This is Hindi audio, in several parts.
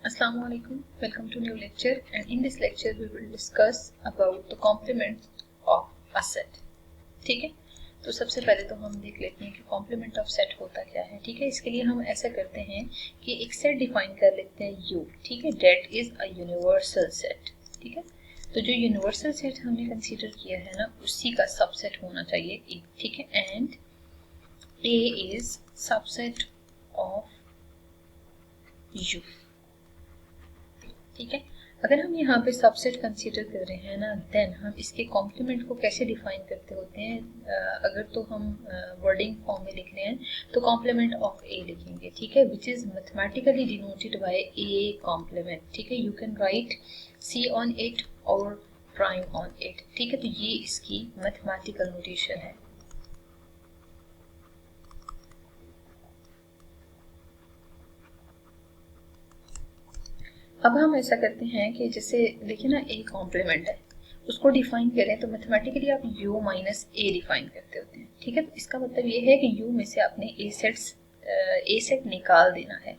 Assalamu alaikum. Welcome to new lecture, and in this lecture we will discuss about the complement of a set. ठीक है, तो सबसे पहले तो हम देख लेते हैं कि कॉम्प्लीमेंट ऑफ सेट होता क्या है। ठीक है, इसके लिए हम ऐसा करते हैं कि एक सेट डिफाइन कर लेते हैं U। ठीक है, that is a universal set. ठीक है, तो जो यूनिवर्सल सेट हमने कंसीडर किया है ना, उसी का सबसेट होना चाहिए एक। ठीक है, and A is subset of U। ठीक है, अगर हम यहाँ पे सबसेट कंसीडर कर रहे हैं ना, देन हम इसके कॉम्प्लीमेंट को कैसे डिफाइन करते होते हैं। अगर तो हम वर्डिंग फॉर्म में लिख रहे हैं तो कॉम्प्लीमेंट ऑफ ए लिखेंगे। ठीक है, which is mathematically denoted by A complement. ठीक है, you can write C on it or prime on it. ठीक है, तो ये इसकी मैथमेटिकल नोटेशन है। अब हम ऐसा करते हैं कि जैसे देखिए ना, ए कॉम्प्लीमेंट है, उसको डिफाइन करें तो मैथमेटिकली आप u माइनस ए डिफाइन करते होते हैं। ठीक है, तो इसका मतलब ये है कि u में से आपने ए सेट निकाल देना है।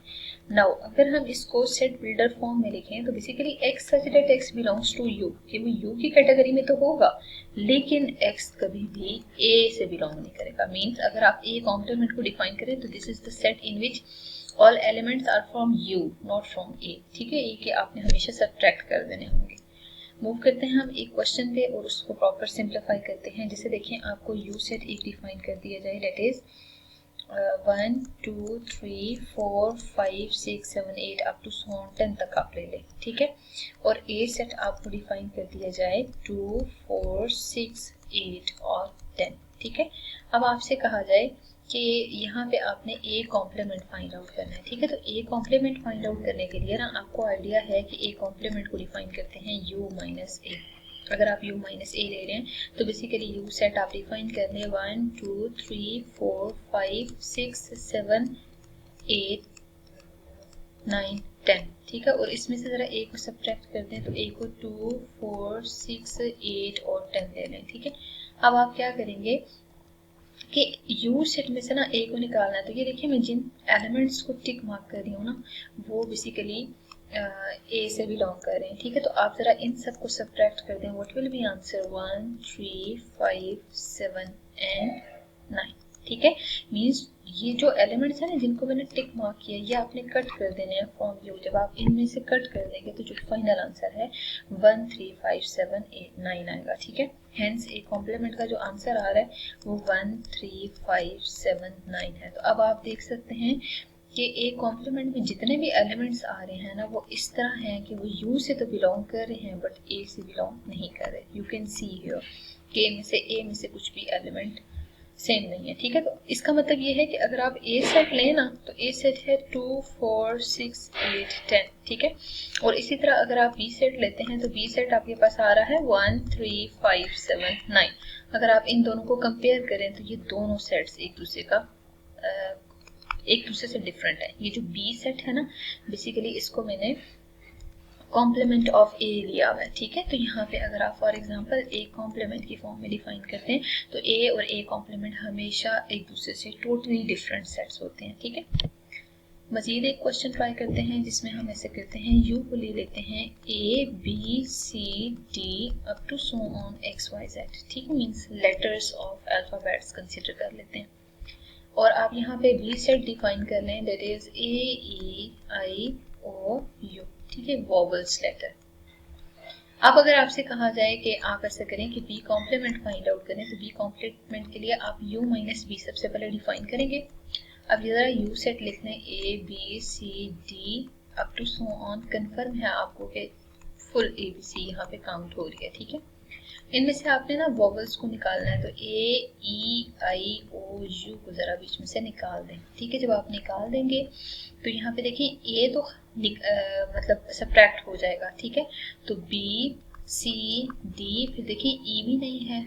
नाउ अगर हम इसको सेट बिल्डर फॉर्म में लिखें तो basically x such that x belongs to u, कि वो u की कैटेगरी में तो होगा लेकिन x कभी भी a से बिलोंग नहीं करेगा। मीन्स अगर आप a कॉम्प्लीमेंट को डिफाइन करें तो this is the set in which all elements are from U not from A। ठीक है, ए के आपने हमेशा सब्ट्रैक्ट कर देने होंगे। मूव करते हैं हम एक क्वेश्चन पे और उसको प्रॉपर सिंप्लीफाई करते हैं। जैसे देखें, आपको U सेट एक डिफाइन कर दिया जाए, दैट इज 1 2 3 4 5 6 7 8 अप टू 10 तक आप ले लें। ठीक है, और A सेट आपको डिफाइन कर दिया जाए 2 4 6 8 और 10। ठीक है, अब आपसे कहा जाए कि यहाँ पे आपने ए कॉम्प्लीमेंट फाइंड आउट करना है। ठीक है, तो ए कॉम्प्लीमेंट फाइंड आउट करने के लिए ना आपको आइडिया है कि ए कॉम्प्लीमेंट को डिफाइन करते हैं u माइनस ए। अगर आप u माइनस ए ले रहे हैं तो बेसिकली u सेट आप डिफाइन कर लें 1 2 3 4 5 6 7 8 9 10। ठीक है, और इसमें से जरा ए को सब्ट्रैक्ट कर दें तो ए को 2 4 6 8 और 10 ले लें। ठीक है, अब आप क्या करेंगे कि U सेट में से ना A को निकालना है। तो ये देखिए, मैं जिन एलिमेंट्स को टिक मार्क कर रही हूँ ना, वो बेसिकली A से बिलोंग कर रहे हैं। ठीक है, तो आप जरा इन सब को सब्ट्रैक्ट कर दें। What will be answer 1 3 5 7 and 9। ठीक है, मीन्स ये जो एलिमेंट्स है ना जिनको मैंने टिक मार्क किया, ये आपने कट कर देने हैं फ्रॉम यू। जब आप इनमें से कट कर देंगे तो जो फाइनल आंसर है 1 3 5 7 8 9 आएगा। ठीक है, हेंस ए कॉम्प्लीमेंट का जो आंसर आ रहा है वो 1 3 5 7 9 है। तो अब आप देख सकते हैं कि ए कॉम्प्लीमेंट में जितने भी एलिमेंट्स आ रहे हैं ना, वो इस तरह हैं कि वो यू से तो बिलोंग कर रहे हैं बट ए से बिलोंग नहीं कर रहे। यू कैन सी हियर कि ए में से कुछ भी एलिमेंट सेम नहीं है। ठीक है, तो इसका मतलब ये है कि अगर आप ए सेट लें ना तो ए सेट है 2 4 6 8 10। ठीक है, और इसी तरह अगर आप बी सेट लेते हैं तो बी सेट आपके पास आ रहा है 1 3 5 7 9। अगर आप इन दोनों को कंपेयर करें तो ये दोनों सेट्स एक दूसरे से डिफरेंट है। ये जो बी सेट है ना, बेसिकली इसको मैंने कॉम्प्लीमेंट ऑफ ए लिया हुआ है। ठीक है, तो यहाँ पे अगर आप फॉर एग्जांपल ए कॉम्प्लीमेंट की फॉर्म में डिफाइन करते हैं तो ए और ए कॉम्प्लीमेंट हमेशा एक दूसरे से टोटली डिफरेंट सेट्स होते हैं। ठीक है, मजीद एक क्वेश्चन ट्राई करते हैं जिसमें हम ऐसे करते हैं, यू को ले लेते हैं A B C D up to so on X Y Z. ठीक है, means letters of alphabets consider कर लेते हैं और आप यहाँ पे बी सेट डिफाइन कर लें, that is A E I O U. ठीक है, वॉवल्स लेटर। अब अगर आपसे कहा जाए कि आप ऐसा करें कि बी कॉम्प्लीमेंट फाइंड आउट करें तो बी कॉम्प्लीमेंट के लिए आप u माइनस बी सबसे पहले डिफाइन करेंगे। अब जरा u सेट लिख लें A B C D up to so on. Confirm है आपको कि फुल ए बी सी यहाँ पे काउंट हो रही है। ठीक है, इनमें से आपने ना वॉवल्स को निकालना है तो ए ई आई ओ यू को जरा बीच में से निकाल दें। ठीक है, जब आप निकाल देंगे तो यहाँ पे देखिए ए तो मतलब सब्ट्रैक्ट हो जाएगा। ठीक है, तो बी सी डी, फिर देखिए ई भी नहीं है,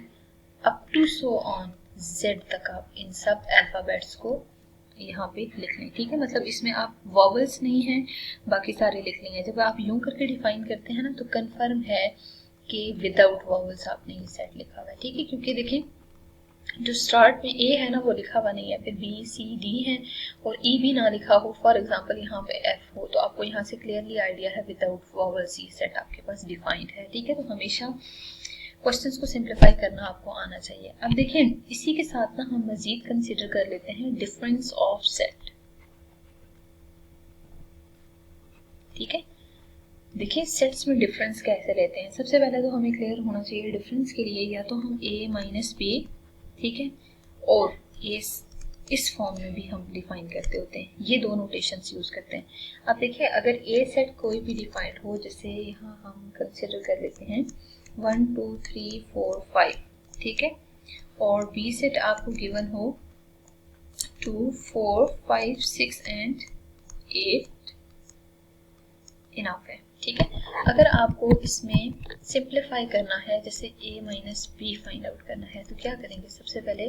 up to so on Z तक आप इन सब अल्फाबेट्स को यहाँ पे लिख लें। ठीक है, मतलब इसमें आप वॉवल्स नहीं है, बाकी सारे लिख लेंगे। जब आप यूं करके डिफाइन करते हैं ना तो कंफर्म है कि विदाउट वॉवल्स आपने ये सेट लिखा हुआ है। ठीक है, क्योंकि देखें जो स्टार्ट में ए है ना वो लिखा हुआ नहीं है, फिर बी सी डी है और ई भी ना लिखा हो, फॉर एग्जांपल यहाँ पे एफ हो, तो आपको यहाँ से क्लियरली आइडिया है विदाउट वोवेल सी सेट आपके पास डिफाइंड है। ठीक है, तो हमेशा क्वेश्चंस को सिंप्लीफाई करना आपको आना चाहिए। अब देखिए इसी के साथ ना हम मजीद कंसीडर कर लेते हैं डिफरेंस ऑफ सेट। ठीक है, देखिए सेट्स में डिफरेंस कैसे लेते हैं। सबसे पहले तो हमें क्लियर होना चाहिए डिफरेंस के लिए या तो हम a माइनस बी, ठीक है, और इस फॉर्म में भी हम डिफाइन करते होते हैं, ये दो नोटेशंस यूज करते हैं। अब देखिए अगर ए सेट कोई भी डिफाइंड हो, जैसे यहाँ हम कंसिडर कर लेते हैं 1 2 3 4 5, ठीक है, और बी सेट आपको गिवन हो 2 4 5 6 एंड 8, इनफ है। ठीक है, अगर आपको इसमें सिंप्लीफाई करना है, जैसे a minus B find out करना है, तो क्या करेंगे, सबसे पहले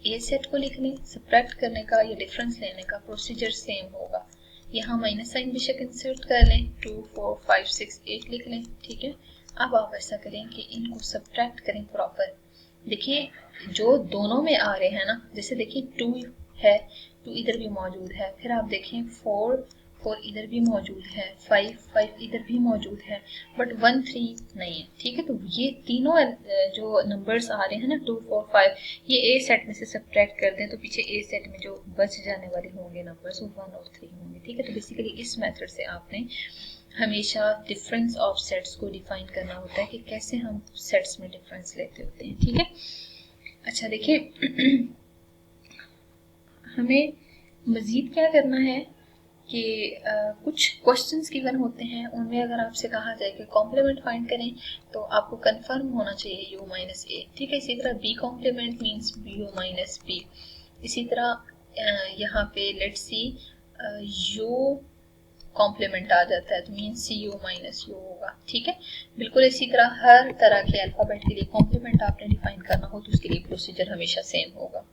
a सेट को लिख लें, सब्ट्रैक्ट करने का या डिफरेंस लेने का प्रोसीजर सेम होगा। यहाँ माइनस साइन बेशक इंसर्ट कर लें, 2 4 5 6 8 लिख लें। ठीक है, अब आप ऐसा करें कि इनको सब्ट्रैक्ट करें प्रॉपर। देखिए जो दोनों में आ रहे हैं ना, जैसे देखिए 2 है, 2 इधर भी मौजूद है, फिर आप देखें 4 इधर भी मौजूद है, 5 इधर भी मौजूद है, बट 1 3 नहीं है। ठीक है, तो ये तीनों जो नंबर्स आ रहे हैं ना 2 4 5, ये ए सेट में से सब्ट्रैक्ट कर दें तो पीछे ए सेट में जो बच जाने वाले होंगे नंबर्स वो 1 और 3 होंगे। ठीक है, तो बेसिकली इस मेथड से आपने हमेशा डिफरेंस ऑफ सेट्स को डिफाइन करना होता है कि कैसे हम सेट्स में डिफरेंस लेते होते हैं। ठीक है, अच्छा देखिए हमें मजीद क्या करना है कि कुछ क्वेश्चंस गिवन होते हैं, उनमें अगर आपसे कहा जाए कि कॉम्प्लीमेंट फाइंड करें तो आपको कंफर्म होना चाहिए u माइनस ए। ठीक है, इसी तरह b complement means u minus b। इसी तरह यहाँ पे लेट्स सी u कॉम्प्लीमेंट आ जाता है तो मींस cu माइनस u होगा। ठीक है, बिल्कुल इसी तरह हर तरह के अल्फाबेट के लिए कॉम्प्लीमेंट आपने डिफाइन करना हो तो उसके लिए प्रोसीजर हमेशा सेम होगा।